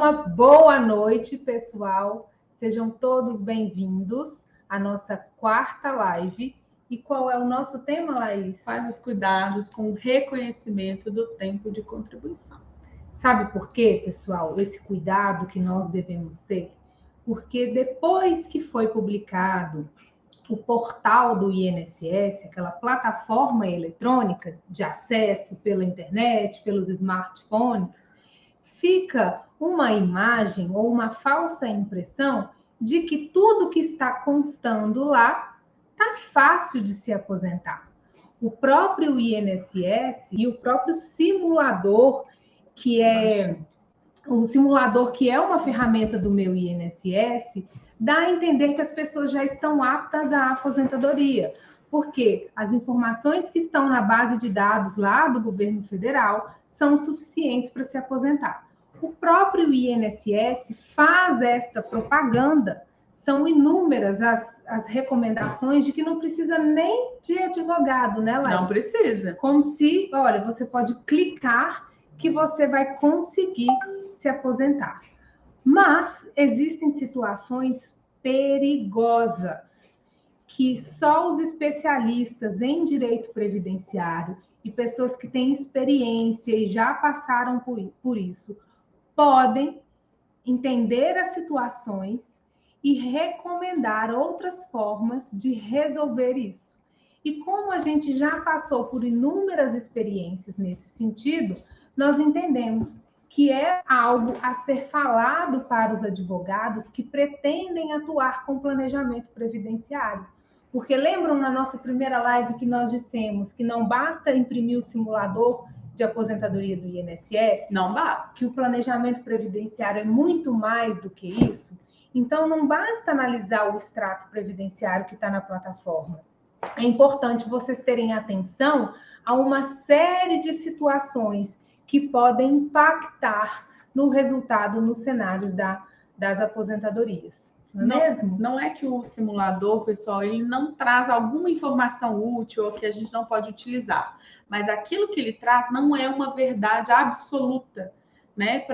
uma boa noite, pessoal. Sejam todos bem-vindos à nossa quarta live. E qual é o nosso tema, Laís? Quais os cuidados com o reconhecimento do tempo de contribuição. Sabe por quê, pessoal, esse cuidado que nós devemos ter? Porque depois que foi publicado o portal do INSS, aquela plataforma eletrônica de acesso pela internet, pelos smartphones, fica uma imagem ou uma falsa impressão de que tudo que está constando lá está fácil de se aposentar. O próprio INSS e o próprio simulador, que é uma ferramenta do meu INSS, dá a entender que as pessoas já estão aptas à aposentadoria, porque as informações que estão na base de dados lá do governo federal são suficientes para se aposentar. O próprio INSS faz esta propaganda. São inúmeras as recomendações de que não precisa nem de advogado, né, Laís? Não precisa. Como se, olha, você pode clicar que você vai conseguir se aposentar. Mas existem situações perigosas que só os especialistas em direito previdenciário e pessoas que têm experiência e já passaram por isso podem entender as situações e recomendar outras formas de resolver isso. E como a gente já passou por inúmeras experiências nesse sentido, nós entendemos que é algo a ser falado para os advogados que pretendem atuar com planejamento previdenciário. Porque lembram na nossa primeira live que nós dissemos que não basta imprimir o simulador de aposentadoria do INSS? Não basta. Que o planejamento previdenciário é muito mais do que isso? Então, não basta analisar o extrato previdenciário que está na plataforma. É importante vocês terem atenção a uma série de situações que podem impactar no resultado nos cenários das aposentadorias. Não é mesmo? Não é que o simulador, pessoal, ele não traz alguma informação útil ou que a gente não pode utilizar, mas aquilo que ele traz não é uma verdade absoluta, né?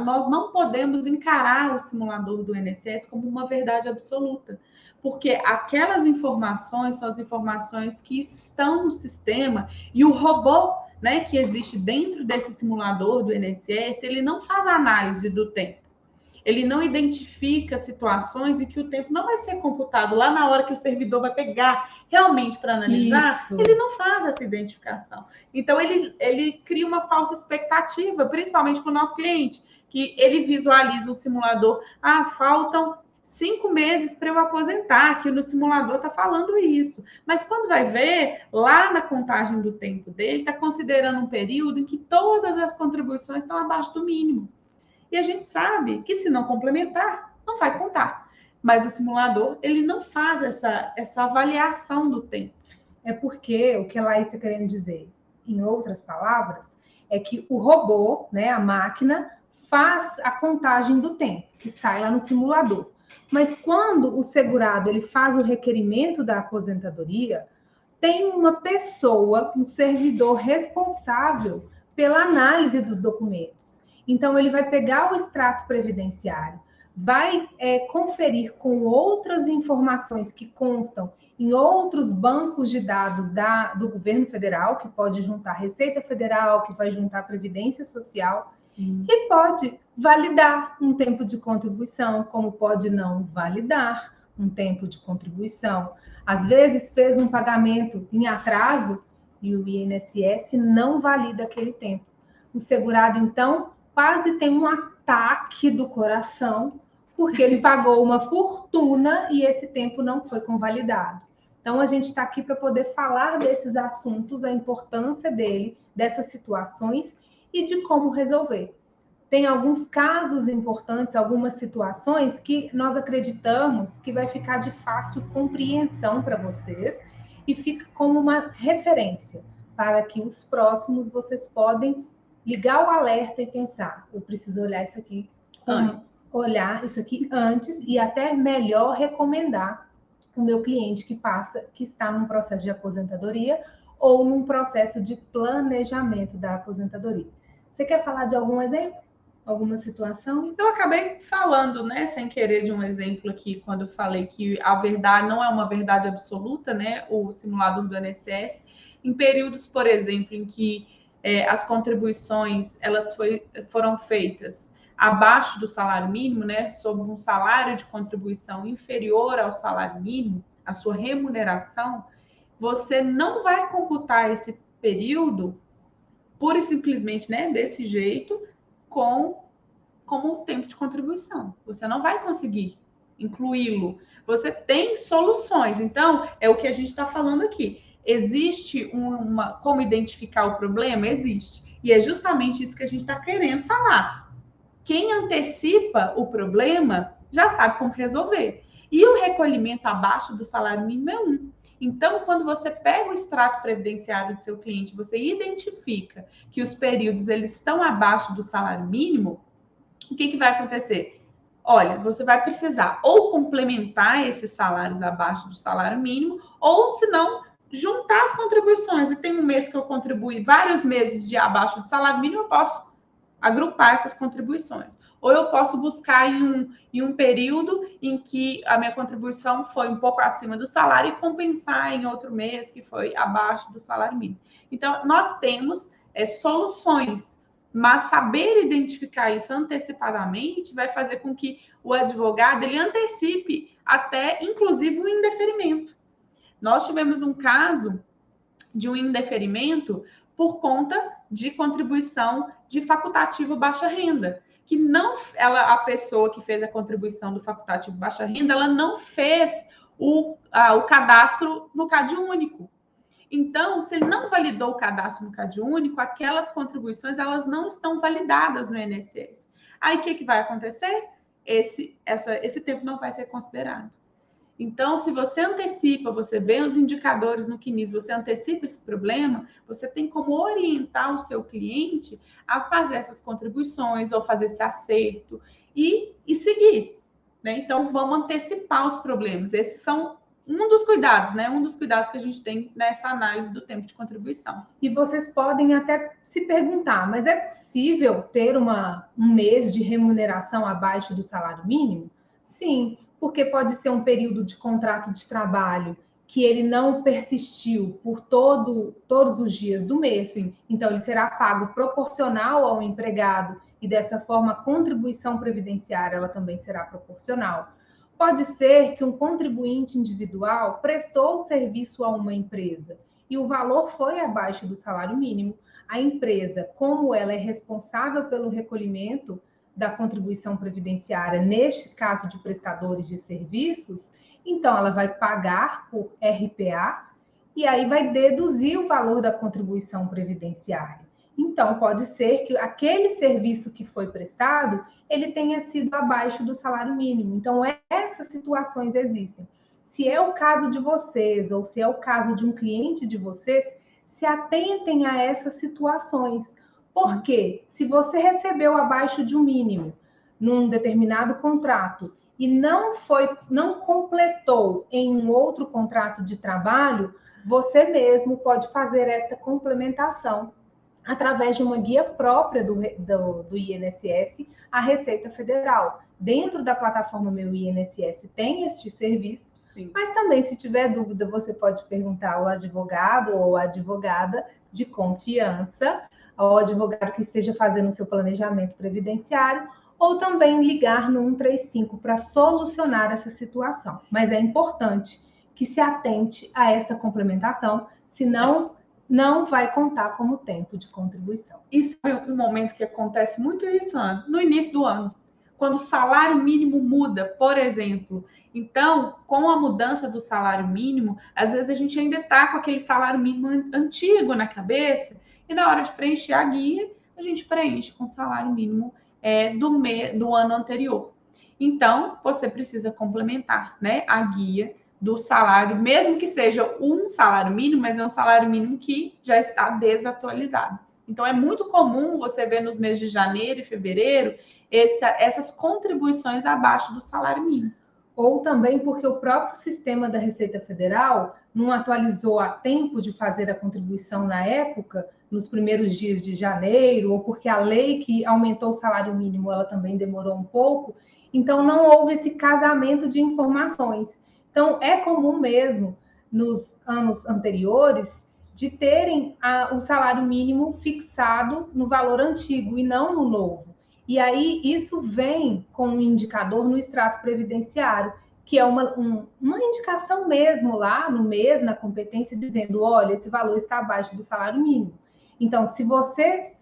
Nós não podemos encarar o simulador do INSS como uma verdade absoluta, porque aquelas informações são as informações que estão no sistema e o robô, né, que existe dentro desse simulador do INSS, ele não faz análise do tempo. Ele não identifica situações em que o tempo não vai ser computado lá na hora que o servidor vai pegar realmente para analisar. Isso. Ele não faz essa identificação. Então, ele cria uma falsa expectativa, principalmente para o nosso cliente, que ele visualiza o simulador. Ah, faltam 5 meses para eu aposentar, que no simulador está falando isso. Mas quando vai ver, lá na contagem do tempo dele, está considerando um período em que todas as contribuições estão abaixo do mínimo. E a gente sabe que se não complementar, não vai contar. Mas o simulador, ele não faz essa avaliação do tempo. É porque o que a Laís está querendo dizer, em outras palavras, é que o robô, né, a máquina, faz a contagem do tempo, que sai lá no simulador. Mas quando o segurado ele faz o requerimento da aposentadoria, tem uma pessoa, um servidor responsável pela análise dos documentos. Então, ele vai pegar o extrato previdenciário, vai conferir com outras informações que constam em outros bancos de dados do governo federal, que pode juntar Receita Federal, que vai juntar Previdência Social, Sim. E pode validar um tempo de contribuição, como pode não validar um tempo de contribuição. Às vezes fez um pagamento em atraso e o INSS não valida aquele tempo. O segurado, então, quase tem um ataque do coração, porque ele pagou uma fortuna e esse tempo não foi convalidado. Então, a gente está aqui para poder falar desses assuntos, a importância dele, dessas situações e de como resolver. Tem alguns casos importantes, algumas situações que nós acreditamos que vai ficar de fácil compreensão para vocês e fica como uma referência para que os próximos vocês podem ligar o alerta e pensar, eu preciso olhar isso aqui antes e até melhor recomendar o meu cliente que está num processo de aposentadoria ou num processo de planejamento da aposentadoria. Você quer falar de algum exemplo? alguma situação? Eu acabei falando, né, sem querer, de um exemplo aqui, quando eu falei que a verdade não é uma verdade absoluta, né, o simulador do INSS, em períodos, por exemplo, em que as contribuições foram feitas abaixo do salário mínimo, né, sob um salário de contribuição inferior ao salário mínimo, a sua remuneração, você não vai computar esse período pura e simplesmente, né, desse jeito, como tempo de contribuição. Você não vai conseguir incluí-lo. Você tem soluções. Então, é o que a gente está falando aqui. Existe como identificar o problema? Existe. E é justamente isso que a gente está querendo falar. Quem antecipa o problema já sabe como resolver. E o recolhimento abaixo do salário mínimo é um. Então, quando você pega o extrato previdenciário do seu cliente, você identifica que os períodos eles estão abaixo do salário mínimo, o que vai acontecer? Olha, você vai precisar ou complementar esses salários abaixo do salário mínimo, ou se não, juntar as contribuições. E tem um mês que eu contribuí vários meses de abaixo do salário mínimo, eu posso agrupar essas contribuições. Ou eu posso buscar em um período em que a minha contribuição foi um pouco acima do salário e compensar em outro mês que foi abaixo do salário mínimo. Então, nós temos soluções, mas saber identificar isso antecipadamente vai fazer com que o advogado ele antecipe até, inclusive, o indeferimento. Nós tivemos um caso de um indeferimento por conta de contribuição de facultativo baixa renda, que não, a pessoa que fez a contribuição do facultativo baixa renda, ela não fez o cadastro no CadÚnico. Então, se ele não validou o cadastro no CadÚnico, aquelas contribuições elas não estão validadas no INSS. Aí o que vai acontecer? Esse tempo não vai ser considerado. Então, se você antecipa, você vê os indicadores no CNIS, você antecipa esse problema, você tem como orientar o seu cliente a fazer essas contribuições ou fazer esse acerto e seguir. Né? Então, vamos antecipar os problemas. Esses são um dos cuidados, né? Um dos cuidados que a gente tem nessa análise do tempo de contribuição. E vocês podem até se perguntar, mas é possível ter um mês de remuneração abaixo do salário mínimo? Sim, porque pode ser um período de contrato de trabalho que ele não persistiu por todos os dias do mês. Sim. Então, ele será pago proporcional ao empregado e, dessa forma, a contribuição previdenciária ela também será proporcional. Pode ser que um contribuinte individual prestou serviço a uma empresa e o valor foi abaixo do salário mínimo. A empresa, como ela é responsável pelo recolhimento da contribuição previdenciária, neste caso de prestadores de serviços, então ela vai pagar por RPA e aí vai deduzir o valor da contribuição previdenciária. Então, pode ser que aquele serviço que foi prestado, ele tenha sido abaixo do salário mínimo. Então, essas situações existem. Se é o caso de vocês, ou se é o caso de um cliente de vocês, se atentem a essas situações. Porque se você recebeu abaixo de um mínimo num determinado contrato e não completou em um outro contrato de trabalho, você mesmo pode fazer esta complementação através de uma guia própria do INSS à Receita Federal. Dentro da plataforma Meu INSS tem este serviço. Sim. Mas também, se tiver dúvida, você pode perguntar ao advogado ou à advogada de confiança, ao advogado que esteja fazendo o seu planejamento previdenciário, ou também ligar no 135 para solucionar essa situação. Mas é importante que se atente a essa complementação, senão não vai contar como tempo de contribuição. Isso é um momento que acontece muito isso, Ana, no início do ano, quando o salário mínimo muda, por exemplo. Então, com a mudança do salário mínimo, às vezes a gente ainda está com aquele salário mínimo antigo na cabeça, e na hora de preencher a guia, a gente preenche com o salário mínimo do ano anterior. Então, você precisa complementar, né, a guia do salário, mesmo que seja um salário mínimo, mas é um salário mínimo que já está desatualizado. Então, é muito comum você ver nos meses de janeiro e fevereiro essas contribuições abaixo do salário mínimo. Ou também porque o próprio sistema da Receita Federal não atualizou a tempo de fazer a contribuição na época, nos primeiros dias de janeiro, ou porque a lei que aumentou o salário mínimo, ela também demorou um pouco, então não houve esse casamento de informações. Então, é comum mesmo, nos anos anteriores, de terem o salário mínimo fixado no valor antigo e não no novo. E aí isso vem com um indicador no extrato previdenciário, que é uma indicação mesmo lá no mês, na competência, dizendo, olha, esse valor está abaixo do salário mínimo. Então, se você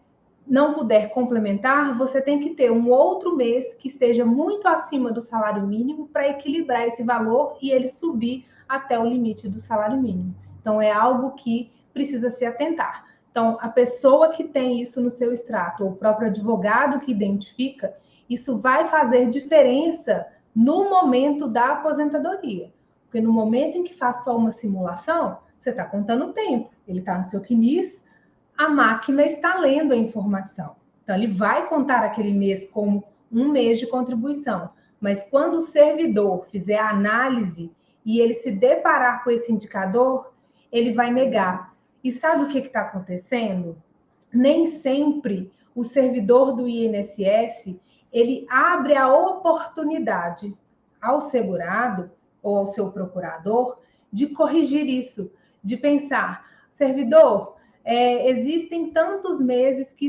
não puder complementar, você tem que ter um outro mês que esteja muito acima do salário mínimo para equilibrar esse valor e ele subir até o limite do salário mínimo. Então, é algo que precisa se atentar. Então, a pessoa que tem isso no seu extrato, ou o próprio advogado que identifica, isso vai fazer diferença no momento da aposentadoria. Porque no momento em que faz só uma simulação, você está contando o tempo. Ele está no seu CNIS, a máquina está lendo a informação. Então, ele vai contar aquele mês como um mês de contribuição. Mas quando o servidor fizer a análise e ele se deparar com esse indicador, ele vai negar. E sabe o que está acontecendo? Nem sempre o servidor do INSS, ele abre a oportunidade ao segurado ou ao seu procurador de corrigir isso, de pensar, servidor, existem tantos meses que,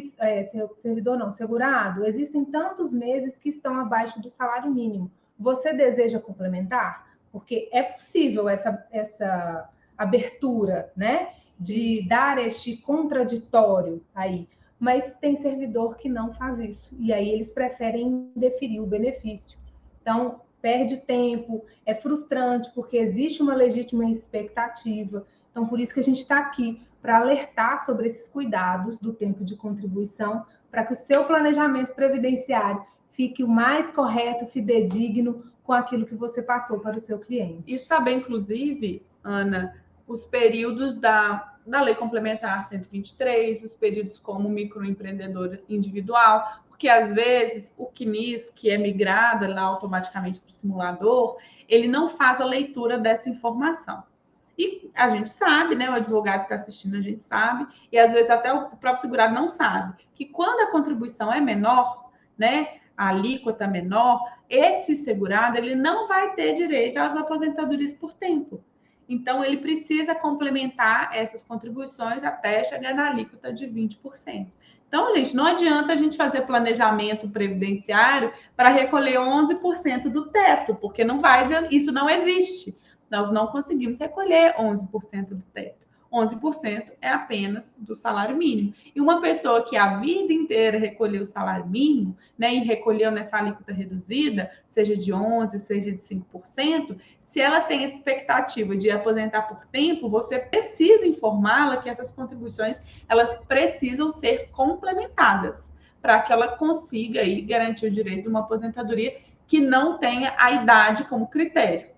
servidor não, segurado, existem tantos meses que estão abaixo do salário mínimo. Você deseja complementar? Porque é possível essa abertura, né? De dar este contraditório aí. Mas tem servidor que não faz isso. E aí eles preferem deferir o benefício. Então, perde tempo, é frustrante, porque existe uma legítima expectativa. Então, por isso que a gente está aqui, para alertar sobre esses cuidados do tempo de contribuição, para que o seu planejamento previdenciário fique o mais correto, fidedigno com aquilo que você passou para o seu cliente. E saber, inclusive, Ana, os períodos da Lei Complementar 123, os períodos como microempreendedor individual, porque às vezes o CNIS, que é migrado lá automaticamente para o simulador, ele não faz a leitura dessa informação. E a gente sabe, né? O advogado que está assistindo, a gente sabe, e às vezes até o próprio segurado não sabe, que quando a contribuição é menor, né? A alíquota menor, esse segurado ele não vai ter direito às aposentadorias por tempo. Então, ele precisa complementar essas contribuições até chegar na alíquota de 20%. Então, gente, não adianta a gente fazer planejamento previdenciário para recolher 11% do teto, porque não vai, isso não existe. Nós não conseguimos recolher 11% do teto. 11% é apenas do salário mínimo. E uma pessoa que a vida inteira recolheu o salário mínimo, né, e recolheu nessa alíquota reduzida, seja de 11%, seja de 5%, se ela tem a expectativa de aposentar por tempo, você precisa informá-la que essas contribuições, elas precisam ser complementadas para que ela consiga aí garantir o direito de uma aposentadoria que não tenha a idade como critério.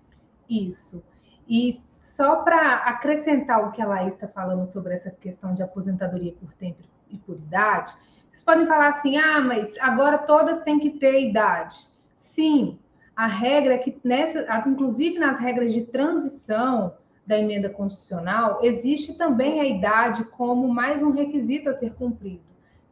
Isso. E só para acrescentar o que a Laís está falando sobre essa questão de aposentadoria por tempo e por idade, vocês podem falar assim, mas agora todas têm que ter idade. Sim, a regra é que, inclusive nas regras de transição da emenda constitucional, existe também a idade como mais um requisito a ser cumprido.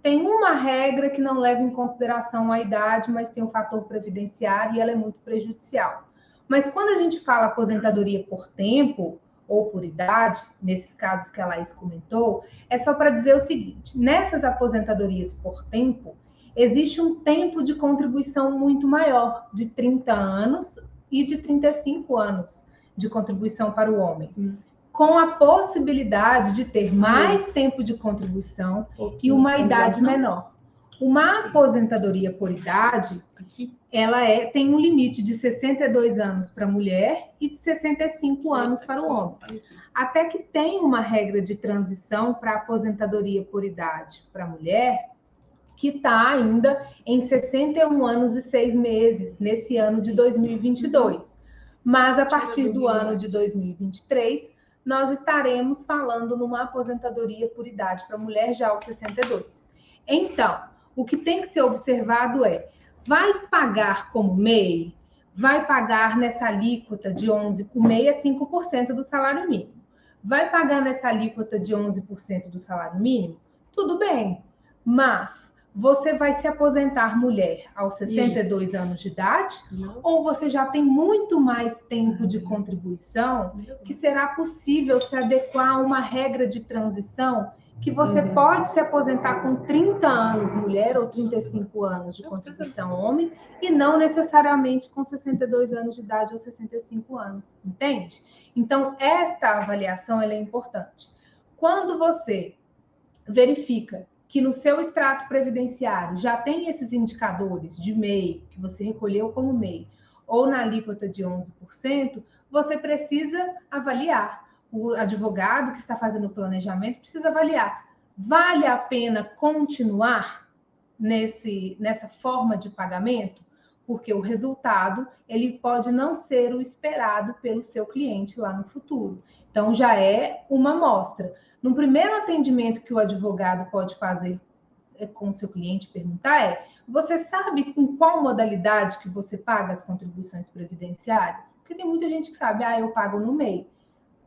Tem uma regra que não leva em consideração a idade, mas tem um fator previdenciário e ela é muito prejudicial. Mas quando a gente fala aposentadoria por tempo ou por idade, nesses casos que a Laís comentou, é só para dizer o seguinte, nessas aposentadorias por tempo, existe um tempo de contribuição muito maior, de 30 anos e de 35 anos de contribuição para o homem, com a possibilidade de ter mais tempo de contribuição e uma idade menor. Uma aposentadoria por idade, ela tem um limite de 62 anos para a mulher e de 65 anos para o homem. Até que tem uma regra de transição para a aposentadoria por idade para a mulher, que está ainda em 61 anos e 6 meses, nesse ano de 2022. Mas a partir do ano de 2023, nós estaremos falando numa aposentadoria por idade para a mulher já aos 62. Então, o que tem que ser observado vai pagar como MEI? Vai pagar nessa alíquota de 11%, o MEI é 5% do salário mínimo. Vai pagar nessa alíquota de 11% do salário mínimo? tudo bem, mas você vai se aposentar mulher aos 62 anos de idade, ou você já tem muito mais tempo de contribuição que será possível se adequar a uma regra de transição que você pode se aposentar com 30 anos mulher ou 35 anos de contribuição homem e não necessariamente com 62 anos de idade ou 65 anos, entende? Então, esta avaliação ela é importante. Quando você verifica que no seu extrato previdenciário já tem esses indicadores de MEI, que você recolheu como MEI, ou na alíquota de 11%, você precisa avaliar. O advogado que está fazendo o planejamento precisa avaliar. Vale a pena continuar nessa forma de pagamento? Porque o resultado ele pode não ser o esperado pelo seu cliente lá no futuro. Então, já é uma amostra. No primeiro atendimento que o advogado pode fazer com o seu cliente, perguntar você sabe com qual modalidade que você paga as contribuições previdenciárias? Porque tem muita gente que sabe, eu pago no MEI.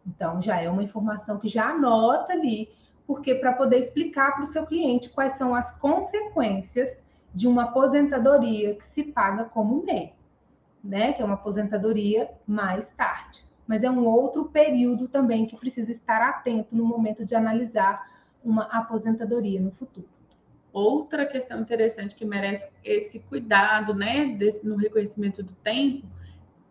Então, já é uma informação que já anota ali, porque para poder explicar para o seu cliente quais são as consequências de uma aposentadoria que se paga como MEI, né? Que é uma aposentadoria mais tarde. Mas é um outro período também que precisa estar atento no momento de analisar uma aposentadoria no futuro. Outra questão interessante que merece esse cuidado, né, no reconhecimento do tempo,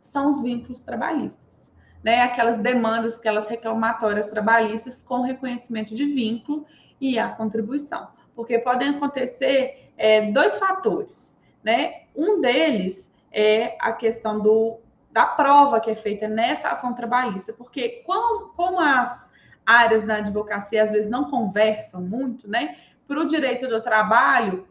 são os vínculos trabalhistas, né? Aquelas demandas, aquelas reclamatórias trabalhistas com reconhecimento de vínculo e a contribuição. Porque podem acontecer dois fatores, né? Um deles é a questão da prova que é feita nessa ação trabalhista, porque como as áreas da advocacia às vezes não conversam muito, né? Para o direito do trabalho,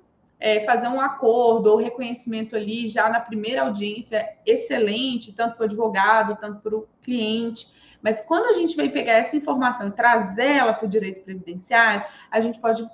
fazer um acordo ou reconhecimento ali já na primeira audiência, excelente, tanto para o advogado, tanto para o cliente. Mas quando a gente vem pegar essa informação e trazer ela para o direito previdenciário, a gente pode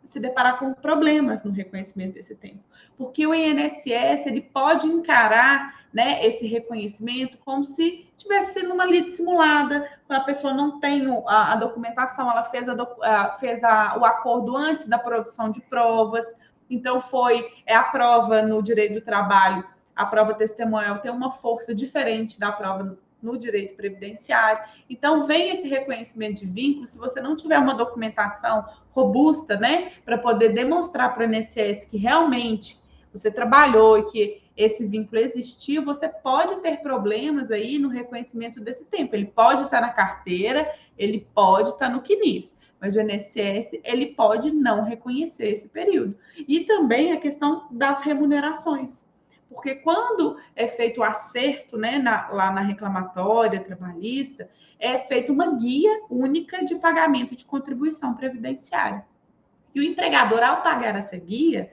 se deparar com problemas no reconhecimento desse tempo. Porque o INSS ele pode encarar, né, esse reconhecimento como se tivesse sendo uma lide simulada, a pessoa não tem a documentação, ela fez o acordo antes da produção de provas, então foi a prova no direito do trabalho, a prova testemunhal tem uma força diferente da prova no direito previdenciário. Então, vem esse reconhecimento de vínculo, se você não tiver uma documentação robusta, né, para poder demonstrar para o INSS que realmente você trabalhou e que esse vínculo existiu, você pode ter problemas aí no reconhecimento desse tempo. Ele pode estar na carteira, ele pode estar no CNIS, mas o INSS, ele pode não reconhecer esse período. E também a questão das remunerações. Porque quando é feito o acerto, né, lá na reclamatória trabalhista, é feita uma guia única de pagamento de contribuição previdenciária. E o empregador, ao pagar essa guia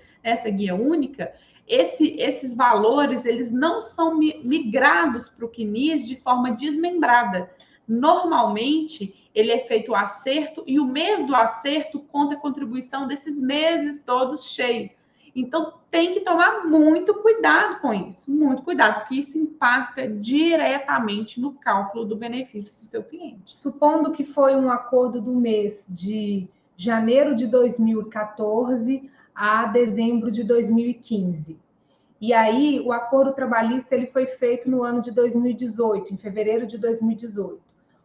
única, esses valores eles não são migrados para o CNIS de forma desmembrada. Normalmente, ele é feito o acerto e o mês do acerto conta a contribuição desses meses todos cheios. Então, tem que tomar muito cuidado com isso, muito cuidado, porque isso impacta diretamente no cálculo do benefício do seu cliente. Supondo que foi um acordo do mês de janeiro de 2014 a dezembro de 2015. E aí, o acordo trabalhista ele foi feito no ano de 2018, em fevereiro de 2018.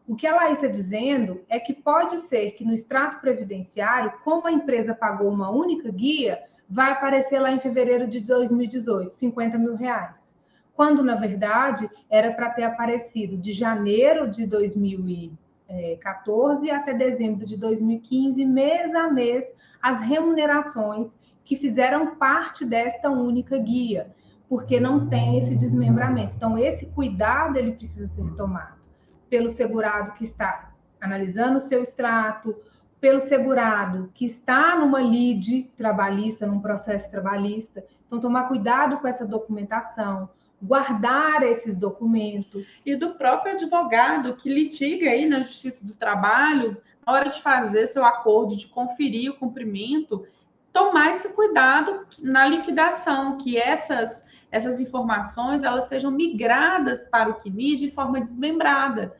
O que a Laís está dizendo é que pode ser que no extrato previdenciário, como a empresa pagou uma única guia, vai aparecer lá em fevereiro de 2018, R$50 mil. Quando, na verdade, era para ter aparecido de janeiro de 2014 até dezembro de 2015, mês a mês, as remunerações que fizeram parte desta única guia, porque não tem esse desmembramento. Então, esse cuidado ele precisa ser tomado pelo segurado que está analisando o seu extrato, pelo segurado que está numa lide trabalhista, num processo trabalhista. Então, tomar cuidado com essa documentação, guardar esses documentos. E do próprio advogado que litiga aí na Justiça do Trabalho, na hora de fazer seu acordo, de conferir o cumprimento, tomar esse cuidado na liquidação, que essas informações elas sejam migradas para o CNIS de forma desmembrada.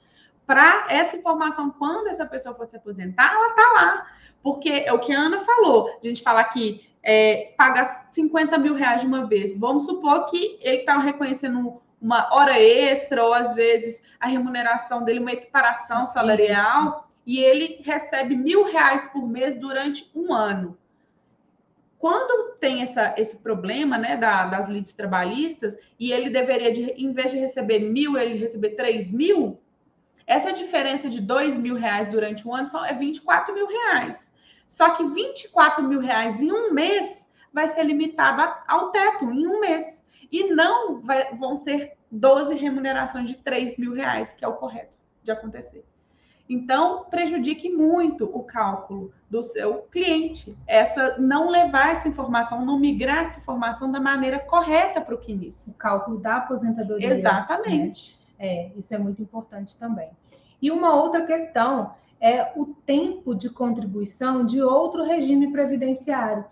para essa informação, quando essa pessoa for se aposentar, ela está lá. Porque é o que a Ana falou, a gente fala que paga 50 mil reais de uma vez. Vamos supor que ele está reconhecendo uma hora extra, ou às vezes a remuneração dele, uma equiparação salarial, isso, e ele recebe R$1.000 por mês durante um ano. Quando tem esse problema, né, das lides trabalhistas, e ele deveria, em vez de receber 1.000, ele receber 3.000, essa diferença de R$2.000 durante um ano é R$24 mil. Só que R$24 mil em um mês vai ser limitado ao teto, em um mês. E não vão ser 12 remunerações de R$3.000, que é o correto de acontecer. Então, prejudique muito o cálculo do seu cliente. Não levar essa informação, não migrar essa informação da maneira correta para o CNIS. O cálculo da aposentadoria. Exatamente. Né? Isso é muito importante também. E uma outra questão é o tempo de contribuição de outro regime previdenciário,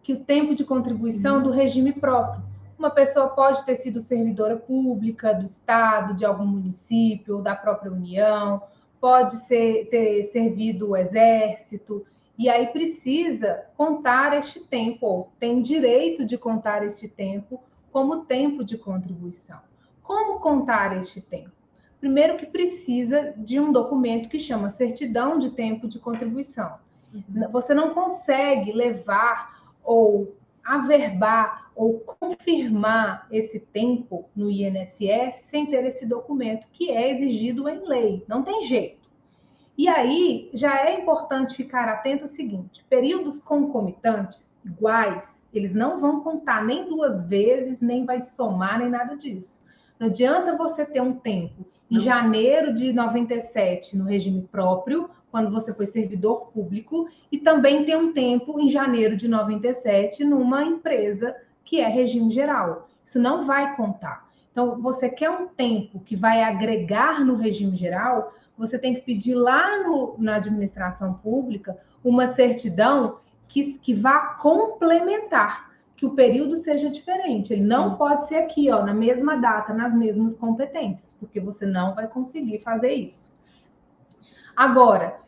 que o tempo de contribuição, sim, do regime próprio. Uma pessoa pode ter sido servidora pública do Estado, de algum município, ou da própria União, pode ter servido o Exército, e aí precisa contar este tempo, ou tem direito de contar este tempo como tempo de contribuição. Como contar este tempo? Primeiro que precisa de um documento que chama certidão de tempo de contribuição. Uhum. Você não consegue levar ou averbar ou confirmar esse tempo no INSS sem ter esse documento, que é exigido em lei. Não tem jeito. E aí, já é importante ficar atento ao seguinte: períodos concomitantes, iguais, eles não vão contar nem duas vezes, nem vai somar, nem nada disso. Não adianta você ter um tempo em janeiro de 97 no regime próprio, quando você foi servidor público, e também ter um tempo em janeiro de 97 numa empresa que é regime geral. Isso não vai contar. Então, você quer um tempo que vai agregar no regime geral, você tem que pedir lá na administração pública uma certidão que vá complementar, que o período seja diferente. Ele não, sim, pode ser aqui, ó, na mesma data, nas mesmas competências, porque você não vai conseguir fazer isso. Agora,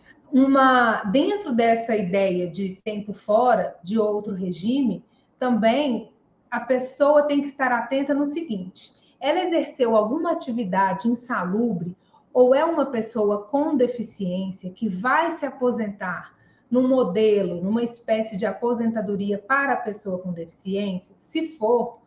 dentro dessa ideia de tempo fora, de outro regime, também a pessoa tem que estar atenta no seguinte: ela exerceu alguma atividade insalubre, ou é uma pessoa com deficiência que vai se aposentar num modelo, numa espécie de aposentadoria para a pessoa com deficiência? Se for,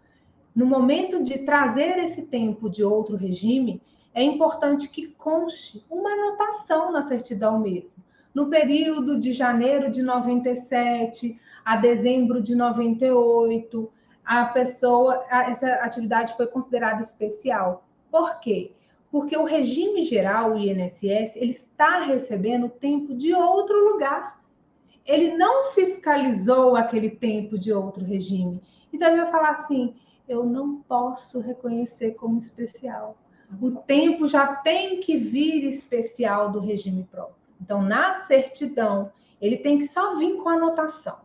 no momento de trazer esse tempo de outro regime, é importante que conste uma anotação na certidão mesmo. No período de janeiro de 97 a dezembro de 98, essa atividade foi considerada especial. Por quê? Porque o regime geral, o INSS, ele está recebendo tempo de outro lugar. Ele não fiscalizou aquele tempo de outro regime. Então, ele vai falar assim: eu não posso reconhecer como especial. O tempo já tem que vir especial do regime próprio. Então, na certidão, ele tem que só vir com a anotação: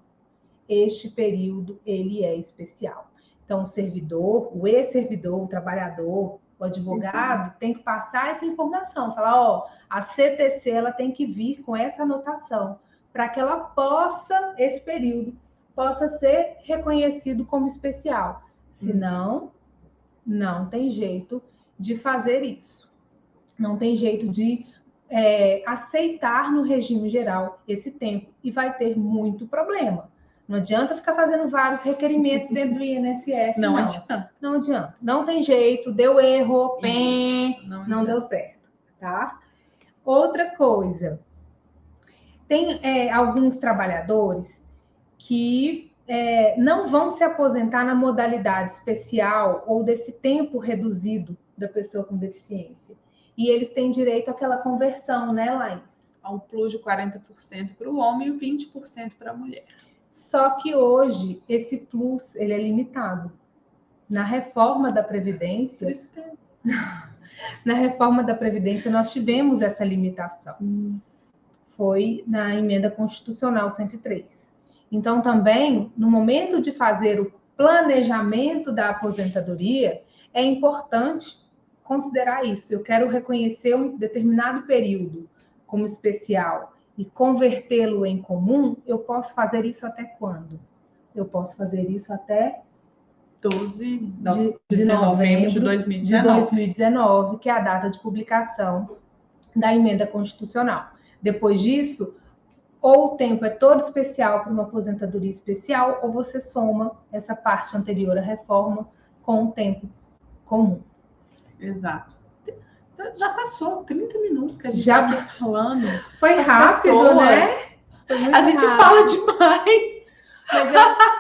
este período, ele é especial. Então, o servidor, o ex-servidor, o trabalhador, o advogado, tem que passar essa informação. Falar, ó, a CTC, ela tem que vir com essa anotação, para que ela possa, esse período, possa ser reconhecido como especial. Senão, não tem jeito de fazer isso. Não tem jeito de aceitar no regime geral esse tempo, e vai ter muito problema. Não adianta ficar fazendo vários requerimentos dentro do INSS, não. Adianta. Não adianta. Não tem jeito, deu erro, não deu certo, tá? Outra coisa, tem alguns trabalhadores que não vão se aposentar na modalidade especial ou desse tempo reduzido da pessoa com deficiência. E eles têm direito àquela conversão, né, Laís? A um plus de 40% para o homem e 20% para a mulher. Só que hoje esse plus ele é limitado. Na reforma da Previdência, na reforma da Previdência nós tivemos essa limitação. Sim. Foi na emenda constitucional 103. Então, também, no momento de fazer o planejamento da aposentadoria, é importante considerar isso. Eu quero reconhecer um determinado período como especial e convertê-lo em comum. Eu posso fazer isso até quando? Eu posso fazer isso até 12 de novembro de de 2019, que é a data de publicação da emenda constitucional. Depois disso, ou o tempo é todo especial para uma aposentadoria especial, ou você soma essa parte anterior à reforma com o tempo comum. Exato. Já passou 30 minutos que a gente está aqui falando. Foi rápido, pessoas, né? A gente fala demais.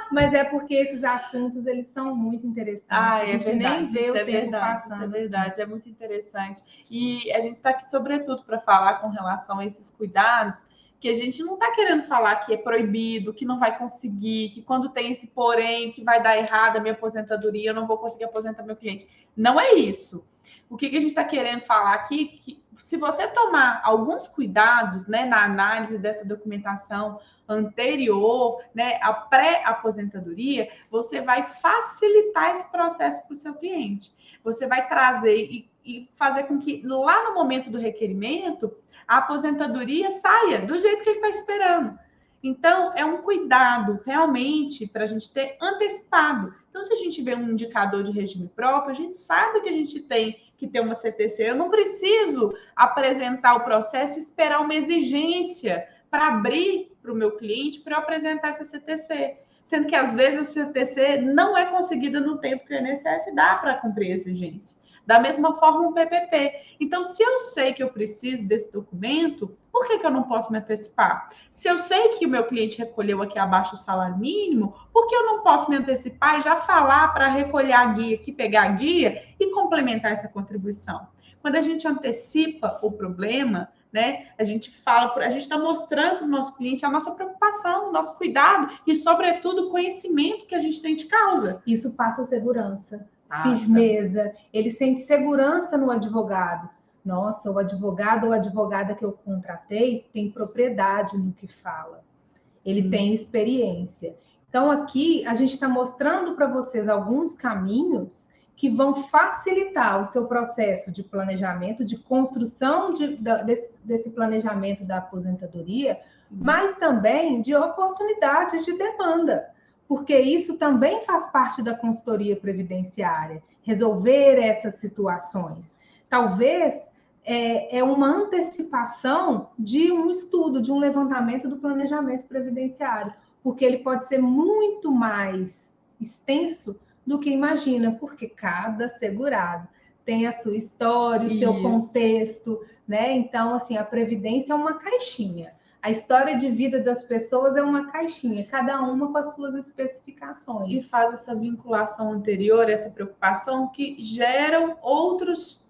Mas é porque esses assuntos, eles são muito interessantes. A gente nem vê o tempo passando. Isso é verdade, assim. É muito interessante. E a gente está aqui, sobretudo, para falar com relação a esses cuidados, que a gente não está querendo falar que é proibido, que não vai conseguir, que quando tem esse porém, que vai dar errado a minha aposentadoria, eu não vou conseguir aposentar meu cliente. Não é isso. O que a gente está querendo falar aqui, que se você tomar alguns cuidados, né, na análise dessa documentação anterior, né, à pré-aposentadoria, você vai facilitar esse processo para o seu cliente. Você vai trazer e fazer com que lá no momento do requerimento, a aposentadoria saia do jeito que ele está esperando. Então, é um cuidado realmente para a gente ter antecipado. Então, se a gente vê um indicador de regime próprio, a gente sabe que a gente tem que ter uma CTC. Eu não preciso apresentar o processo e esperar uma exigência para abrir para o meu cliente para eu apresentar essa CTC. Sendo que, às vezes, a CTC não é conseguida no tempo que o INSS dá para cumprir a exigência. Da mesma forma, um PPP. Então, se eu sei que eu preciso desse documento, por que eu não posso me antecipar? Se eu sei que o meu cliente recolheu aqui abaixo do salário mínimo, por que eu não posso me antecipar e já falar para recolher a guia aqui, pegar a guia e complementar essa contribuição? Quando a gente antecipa o problema, né, a gente está mostrando para o nosso cliente a nossa preocupação, o nosso cuidado e, sobretudo, o conhecimento que a gente tem de causa. Isso passa segurança. Firmeza, ele sente segurança no advogado. Nossa, o advogado ou a advogada que eu contratei tem propriedade no que fala. Ele tem experiência. Então, aqui, a gente está mostrando para vocês alguns caminhos que vão facilitar o seu processo de planejamento, de construção desse planejamento da aposentadoria, mas também de oportunidades de demanda. Porque isso também faz parte da consultoria previdenciária, resolver essas situações. Talvez é uma antecipação de um estudo, de um levantamento do planejamento previdenciário, porque ele pode ser muito mais extenso do que imagina, porque cada segurado tem a sua história, o seu contexto, né? Então, assim, a previdência é uma caixinha. A história de vida das pessoas é uma caixinha, cada uma com as suas especificações. E faz essa vinculação anterior, essa preocupação que geram outras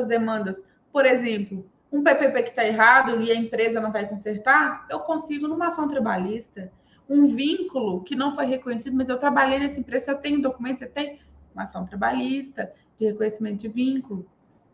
demandas. Por exemplo, um PPP que está errado e a empresa não vai consertar, eu consigo numa ação trabalhista. Um vínculo que não foi reconhecido, mas eu trabalhei nessa empresa, eu tenho documento, você tem uma ação trabalhista de reconhecimento de vínculo,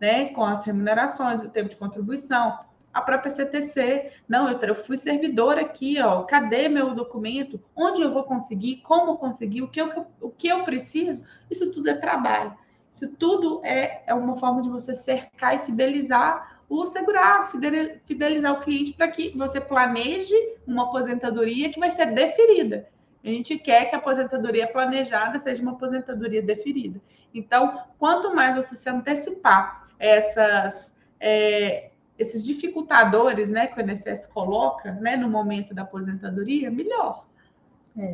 né, com as remunerações, o tempo de contribuição. A própria CTC, não, eu fui servidor aqui, ó, cadê meu documento? Onde eu vou conseguir? Como conseguir? O que eu preciso? Isso tudo é trabalho. Isso tudo é uma forma de você cercar e fidelizar o segurado, fidelizar o cliente para que você planeje uma aposentadoria que vai ser deferida. A gente quer que a aposentadoria planejada seja uma aposentadoria deferida. Então, quanto mais você se antecipar esses dificultadores, né, que o INSS coloca, né, no momento da aposentadoria, melhor.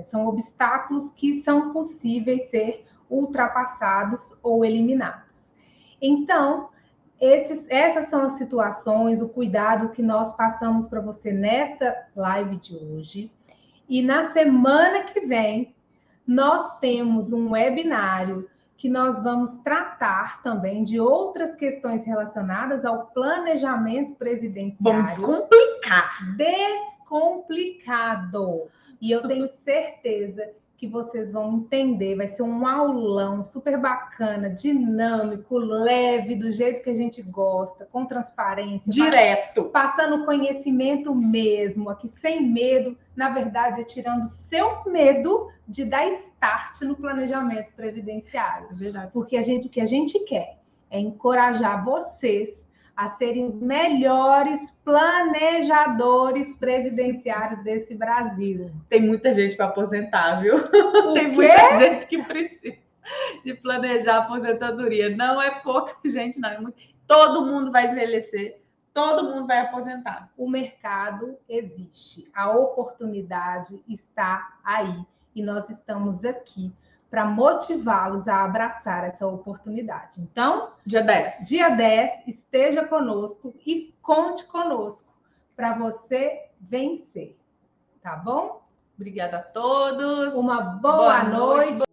São obstáculos que são possíveis ser ultrapassados ou eliminados. Então, essas são as situações, o cuidado que nós passamos para você nesta live de hoje. E na semana que vem, nós temos um webinário que nós vamos tratar também de outras questões relacionadas ao planejamento previdenciário. Vamos descomplicar. Descomplicado. E eu tenho certeza que vocês vão entender. Vai ser um aulão super bacana, dinâmico, leve, do jeito que a gente gosta, com transparência. Direto. Passando conhecimento mesmo, aqui sem medo. Na verdade, é tirando o seu medo de dar start no planejamento previdenciário. É verdade. Porque o que a gente quer é encorajar vocês a serem os melhores planejadores previdenciários desse Brasil. Tem muita gente para aposentar, viu? Tem quê? muita gente que precisa de planejar a aposentadoria. Não é pouca gente, não. Todo mundo vai envelhecer, todo mundo vai aposentar. O mercado existe, a oportunidade está aí e nós estamos aqui para motivá-los a abraçar essa oportunidade. Então, dia 10. Dia 10, esteja conosco e conte conosco para você vencer. Tá bom? Obrigada a todos. Uma boa noite.